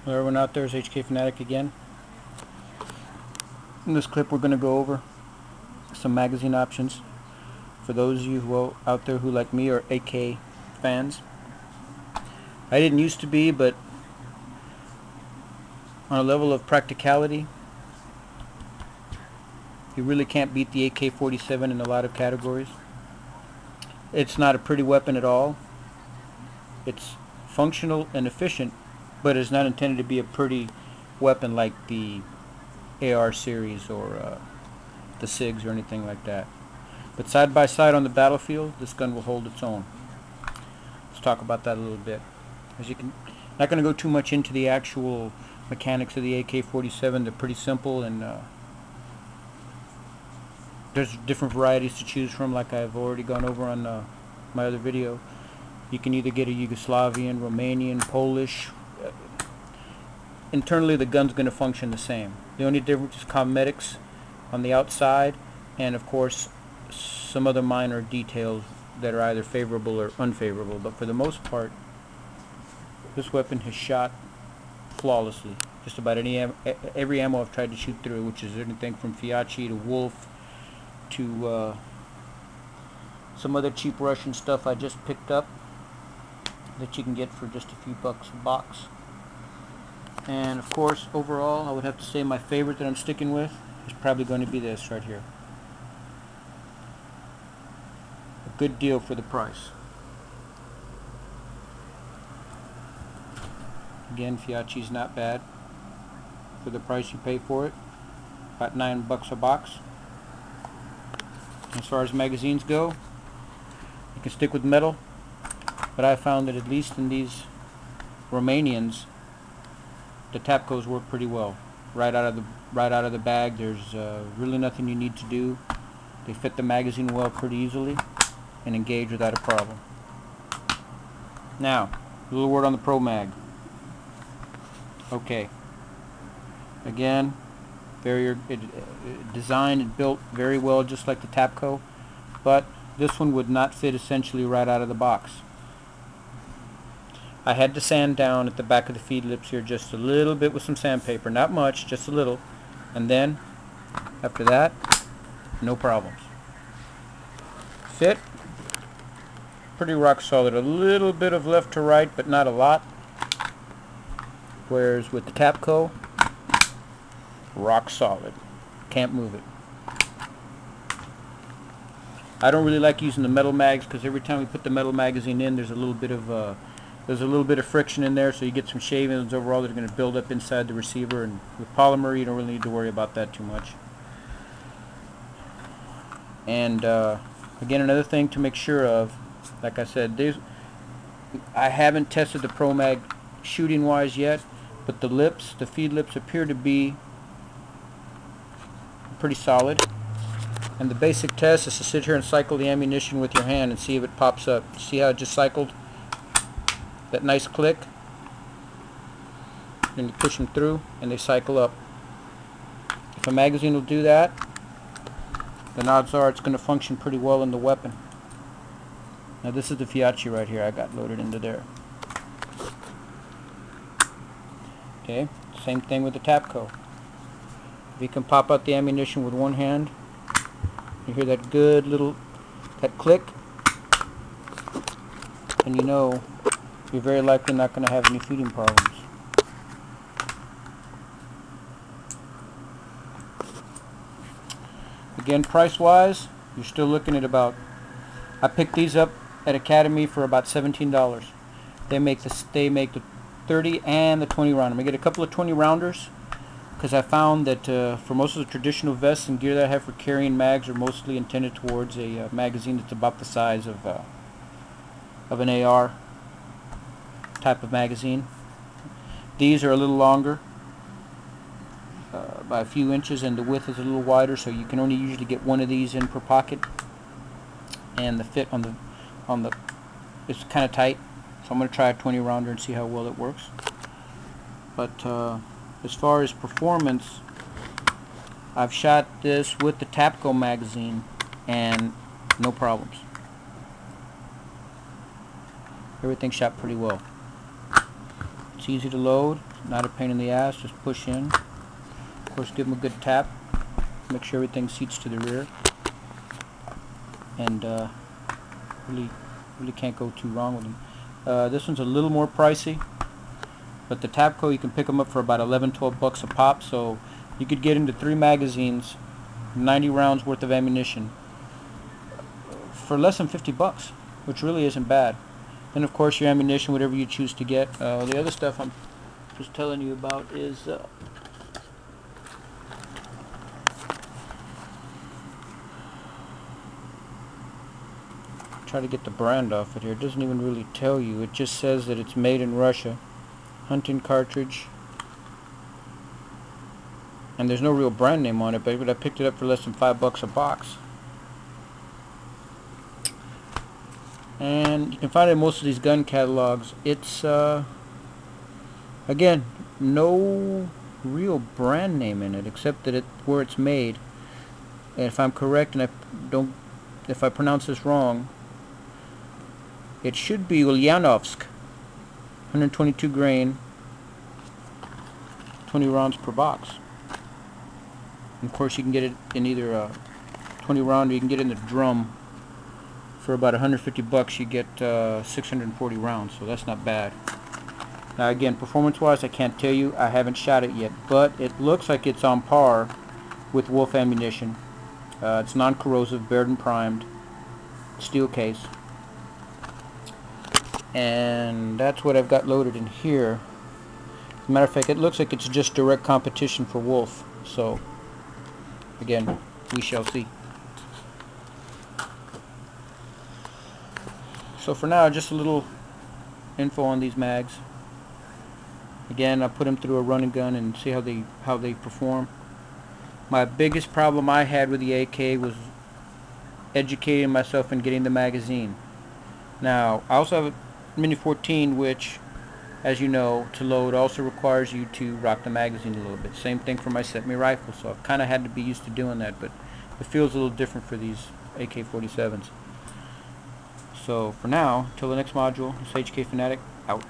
Hello everyone out there, is HK Fanatic again. In this clip we're going to go over some magazine options for those of you out there who, like me, are AK fans. I didn't used to be, but on a level of practicality, you really can't beat the AK-47 in a lot of categories. It's not a pretty weapon at all. It's functional and efficient, but it's not intended to be a pretty weapon like the AR series or the SIGs or anything like that. But side by side on the battlefield, this gun will hold its own. Let's talk about that a little bit. As you can, not going to go too much into the actual mechanics of the AK-47. They're pretty simple, and there's different varieties to choose from, like I've already gone over on my other video. You can either get a Yugoslavian, Romanian, Polish. Internally, the gun's going to function the same. The only difference is cosmetics on the outside, and of course some other minor details that are either favorable or unfavorable. But for the most part, this weapon has shot flawlessly. Just about every ammo I've tried to shoot through, which is anything from Fiachi to Wolf to some other cheap Russian stuff I just picked up that you can get for just a few bucks a box. And of course, overall, I would have to say my favorite that I'm sticking with is probably going to be this right here. A good deal for the price. Again, Fiachi's not bad for the price you pay for it. About $9 a box. As far as magazines go, you can stick with metal, but I found that at least in these Romanians, the Tapcos work pretty well. Right out of the bag, there's really nothing you need to do. They fit the magazine well pretty easily and engage without a problem. Now, a little word on the Pro Mag. Okay. Again, designed and built very well, just like the Tapco, but this one would not fit essentially right out of the box. I had to sand down at the back of the feed lips here just a little bit with some sandpaper, not much, just a little, and then after that, no problems. Fit, pretty rock solid. A little bit of left to right, but not a lot. Whereas with the Tapco, rock solid. Can't move it. I don't really like using the metal mags because every time we put the metal magazine in, there's a little bit of friction in there, so you get some shavings overall that are going to build up inside the receiver. And with polymer, you don't really need to worry about that too much. And again, another thing to make sure of, like I said, I haven't tested the Pro Mag shooting wise yet, but the feed lips appear to be pretty solid. And the basic test is to sit here and cycle the ammunition with your hand and see if it pops up. See how it just cycled? That nice click. And you push them through and they cycle up. If a magazine will do that, then odds are it's going to function pretty well in the weapon. Now this is the Fiachi right here I got loaded into there. Okay, same thing with the Tapco. If you can pop out the ammunition with one hand, you hear that good little click, and you know you're very likely not going to have any feeding problems. Again, price wise, you're still looking at about, I picked these up at Academy for about $17. They make the 30 and the 20 rounder. I'm going to get a couple of 20 rounders because I found that for most of the traditional vests and gear that I have for carrying mags are mostly intended towards a magazine that's about the size of an AR type of magazine. These are a little longer by a few inches, and the width is a little wider, so you can only usually get one of these in per pocket, and the fit on the it's kind of tight, so I'm going to try a 20 rounder and see how well it works. But as far as performance, I've shot this with the Tapco magazine and no problems. Everything shot pretty well. It's easy to load, not a pain in the ass, just push in. Of course, give them a good tap, make sure everything seats to the rear, and really can't go too wrong with them. This one's a little more pricey, but the Tapco, you can pick them up for about 11-12 bucks a pop, so you could get into 3 magazines, 90 rounds worth of ammunition for less than 50 bucks, which really isn't bad. Then of course your ammunition, whatever you choose to get. The other stuff I'm just telling you about is try to get the brand off it here. It doesn't even really tell you. It just says that it's made in Russia. Hunting cartridge. And there's no real brand name on it, but I picked it up for less than 5 bucks a box. And you can find it in most of these gun catalogs. It's again, no real brand name in it, except that where it's made. And if I'm correct, and if I pronounce this wrong, it should be Ulyanovsk. 122 grain, 20 rounds per box. And of course, you can get it in either a 20 round, or you can get it in the drum. For about 150 bucks, you get 640 rounds, so that's not bad. Now again, performance-wise, I can't tell you. I haven't shot it yet, but it looks like it's on par with Wolf ammunition. It's non-corrosive, bared and primed, steel case, and that's what I've got loaded in here. As a matter of fact, it looks like it's just direct competition for Wolf. So again, we shall see. So for now, just a little info on these mags. Again, I put them through a run and gun and see how they perform. My biggest problem I had with the AK was educating myself and getting the magazine. Now, I also have a Mini 14, which, as you know, to load also requires you to rock the magazine a little bit. Same thing for my semi rifle, so I've kind of had to be used to doing that, but it feels a little different for these AK-47s. So for now, till the next module, this HK Fanatic out.